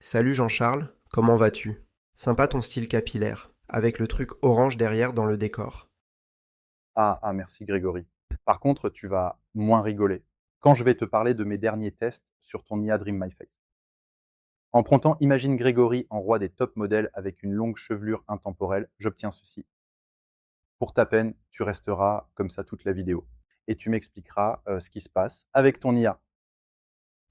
Salut Jean-Charles, comment vas-tu? Sympa ton style capillaire, avec le truc orange derrière dans le décor. Merci Grégory. Par contre, tu vas moins rigoler quand je vais te parler de mes derniers tests sur ton IA Dream My Face. En promptant Imagine Grégory en roi des top modèles avec une longue chevelure intemporelle, j'obtiens ceci. Pour ta peine, tu resteras comme ça toute la vidéo et tu m'expliqueras ce qui se passe avec ton IA.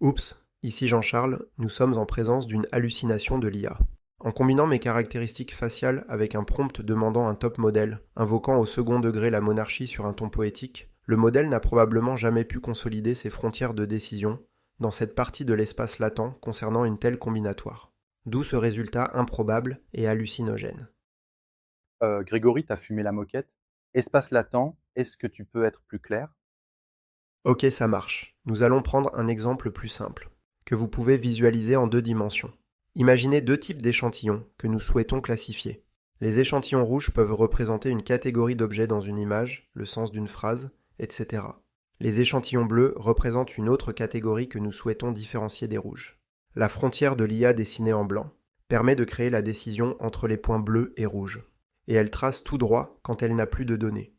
Oups, ici Jean-Charles, nous sommes en présence d'une hallucination de l'IA. En combinant mes caractéristiques faciales avec un prompt demandant un top modèle, invoquant au second degré la monarchie sur un ton poétique, le modèle n'a probablement jamais pu consolider ses frontières de décision dans cette partie de l'espace latent concernant une telle combinatoire. D'où ce résultat improbable et hallucinogène. Grégory, t'as fumé la moquette. Espace latent, est-ce que tu peux être plus clair? Ok, ça marche. Nous allons prendre un exemple plus simple, que vous pouvez visualiser en deux dimensions. Imaginez deux types d'échantillons que nous souhaitons classifier. Les échantillons rouges peuvent représenter une catégorie d'objets dans une image, le sens d'une phrase, etc. Les échantillons bleus représentent une autre catégorie que nous souhaitons différencier des rouges. La frontière de l'IA dessinée en blanc permet de créer la décision entre les points bleus et rouges, et elle trace tout droit quand elle n'a plus de données.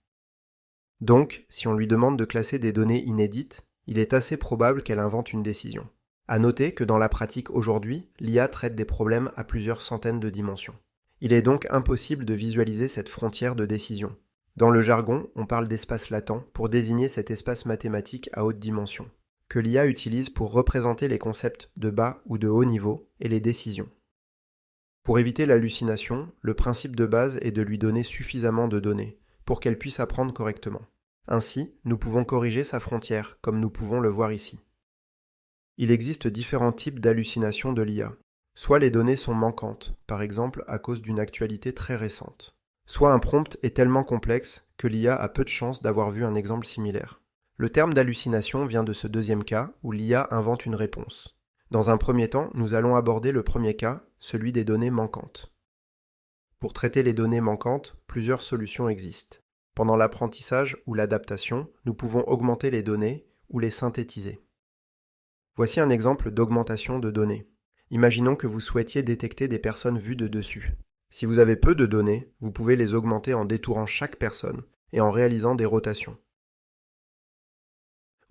Donc, si on lui demande de classer des données inédites, il est assez probable qu'elle invente une décision. À noter que dans la pratique aujourd'hui, l'IA traite des problèmes à plusieurs centaines de dimensions. Il est donc impossible de visualiser cette frontière de décision. Dans le jargon, on parle d'espace latent pour désigner cet espace mathématique à haute dimension, que l'IA utilise pour représenter les concepts de bas ou de haut niveau et les décisions. Pour éviter l'hallucination, le principe de base est de lui donner suffisamment de données pour qu'elle puisse apprendre correctement. Ainsi, nous pouvons corriger sa frontière, comme nous pouvons le voir ici. Il existe différents types d'hallucination de l'IA. Soit les données sont manquantes, par exemple à cause d'une actualité très récente. Soit un prompt est tellement complexe que l'IA a peu de chances d'avoir vu un exemple similaire. Le terme d'hallucination vient de ce deuxième cas où l'IA invente une réponse. Dans un premier temps, nous allons aborder le premier cas, celui des données manquantes. Pour traiter les données manquantes, plusieurs solutions existent. Pendant l'apprentissage ou l'adaptation, nous pouvons augmenter les données ou les synthétiser. Voici un exemple d'augmentation de données. Imaginons que vous souhaitiez détecter des personnes vues de dessus. Si vous avez peu de données, vous pouvez les augmenter en détourant chaque personne et en réalisant des rotations.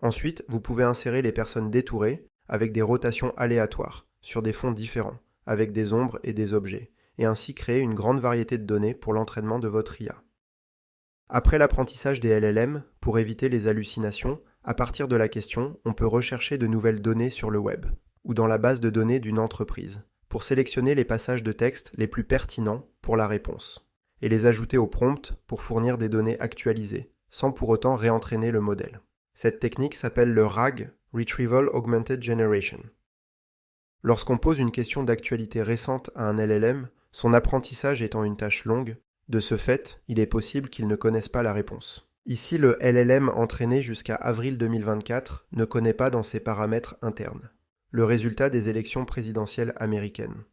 Ensuite, vous pouvez insérer les personnes détourées avec des rotations aléatoires, sur des fonds différents, avec des ombres et des objets, et ainsi créer une grande variété de données pour l'entraînement de votre IA. Après l'apprentissage des LLM, pour éviter les hallucinations, à partir de la question, on peut rechercher de nouvelles données sur le web, ou dans la base de données d'une entreprise, pour sélectionner les passages de texte les plus pertinents pour la réponse, et les ajouter au prompt pour fournir des données actualisées, sans pour autant réentraîner le modèle. Cette technique s'appelle le RAG, Retrieval Augmented Generation. Lorsqu'on pose une question d'actualité récente à un LLM, son apprentissage étant une tâche longue, de ce fait, il est possible qu'il ne connaisse pas la réponse. Ici, le LLM entraîné jusqu'à avril 2024 ne connaît pas dans ses paramètres internes le résultat des élections présidentielles américaines.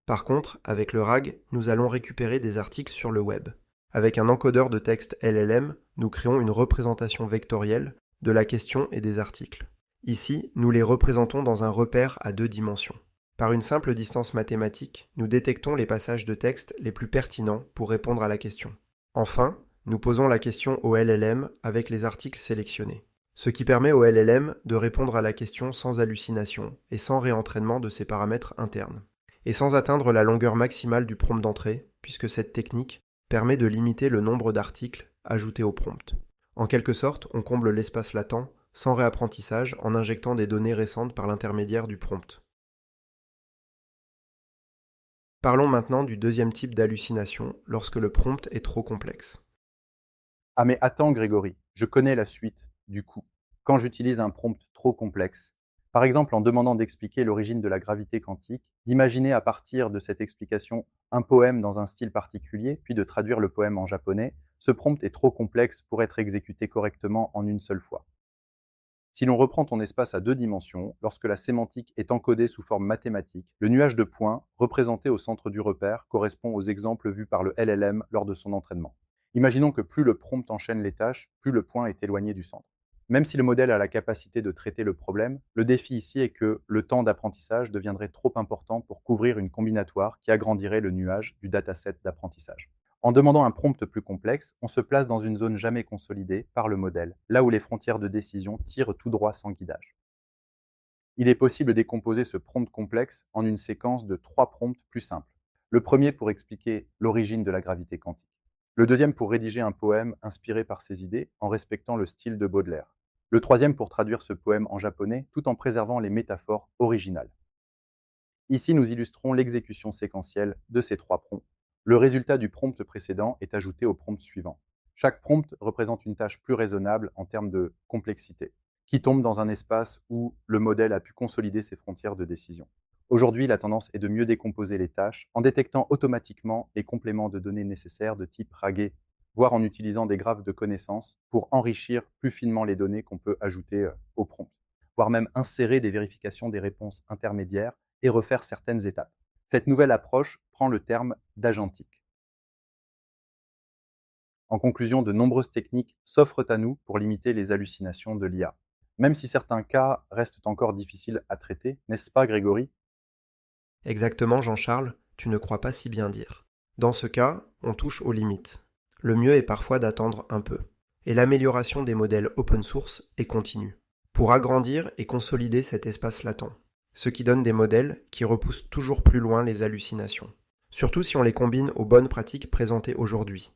Par contre, avec le RAG, nous allons récupérer des articles sur le web. Avec un encodeur de texte LLM, nous créons une représentation vectorielle de la question et des articles. Ici, nous les représentons dans un repère à deux dimensions. Par une simple distance mathématique, nous détectons les passages de texte les plus pertinents pour répondre à la question. Enfin, nous posons la question au LLM avec les articles sélectionnés, ce qui permet au LLM de répondre à la question sans hallucination et sans réentraînement de ses paramètres internes, et sans atteindre la longueur maximale du prompt d'entrée, puisque cette technique permet de limiter le nombre d'articles ajoutés au prompt. En quelque sorte, on comble l'espace latent sans réapprentissage en injectant des données récentes par l'intermédiaire du prompt. Parlons maintenant du deuxième type d'hallucination lorsque le prompt est trop complexe. Ah mais attends Grégory, je connais la suite, du coup. Quand j'utilise un prompt trop complexe, par exemple en demandant d'expliquer l'origine de la gravité quantique, d'imaginer à partir de cette explication un poème dans un style particulier, puis de traduire le poème en japonais, ce prompt est trop complexe pour être exécuté correctement en une seule fois. Si l'on reprend ton espace à deux dimensions, lorsque la sémantique est encodée sous forme mathématique, le nuage de points, représenté au centre du repère, correspond aux exemples vus par le LLM lors de son entraînement. Imaginons que plus le prompt enchaîne les tâches, plus le point est éloigné du centre. Même si le modèle a la capacité de traiter le problème, le défi ici est que le temps d'apprentissage deviendrait trop important pour couvrir une combinatoire qui agrandirait le nuage du dataset d'apprentissage. En demandant un prompt plus complexe, on se place dans une zone jamais consolidée par le modèle, là où les frontières de décision tirent tout droit sans guidage. Il est possible de décomposer ce prompt complexe en une séquence de 3 prompts plus simples. Le premier pour expliquer l'origine de la gravité quantique. Le deuxième pour rédiger un poème inspiré par ces idées en respectant le style de Baudelaire. Le troisième pour traduire ce poème en japonais tout en préservant les métaphores originales. Ici, nous illustrons l'exécution séquentielle de ces 3 prompts. Le résultat du prompt précédent est ajouté au prompt suivant. Chaque prompt représente une tâche plus raisonnable en termes de complexité, qui tombe dans un espace où le modèle a pu consolider ses frontières de décision. Aujourd'hui, la tendance est de mieux décomposer les tâches en détectant automatiquement les compléments de données nécessaires de type RAG, voire en utilisant des graphes de connaissances pour enrichir plus finement les données qu'on peut ajouter au prompt, voire même insérer des vérifications des réponses intermédiaires et refaire certaines étapes. Cette nouvelle approche prend le terme d'agentique. En conclusion, de nombreuses techniques s'offrent à nous pour limiter les hallucinations de l'IA. Même si certains cas restent encore difficiles à traiter, n'est-ce pas Grégory? Exactement, Jean-Charles, tu ne crois pas si bien dire. Dans ce cas, on touche aux limites. Le mieux est parfois d'attendre un peu. Et l'amélioration des modèles open source est continue, pour agrandir et consolider cet espace latent, ce qui donne des modèles qui repoussent toujours plus loin les hallucinations. Surtout si on les combine aux bonnes pratiques présentées aujourd'hui.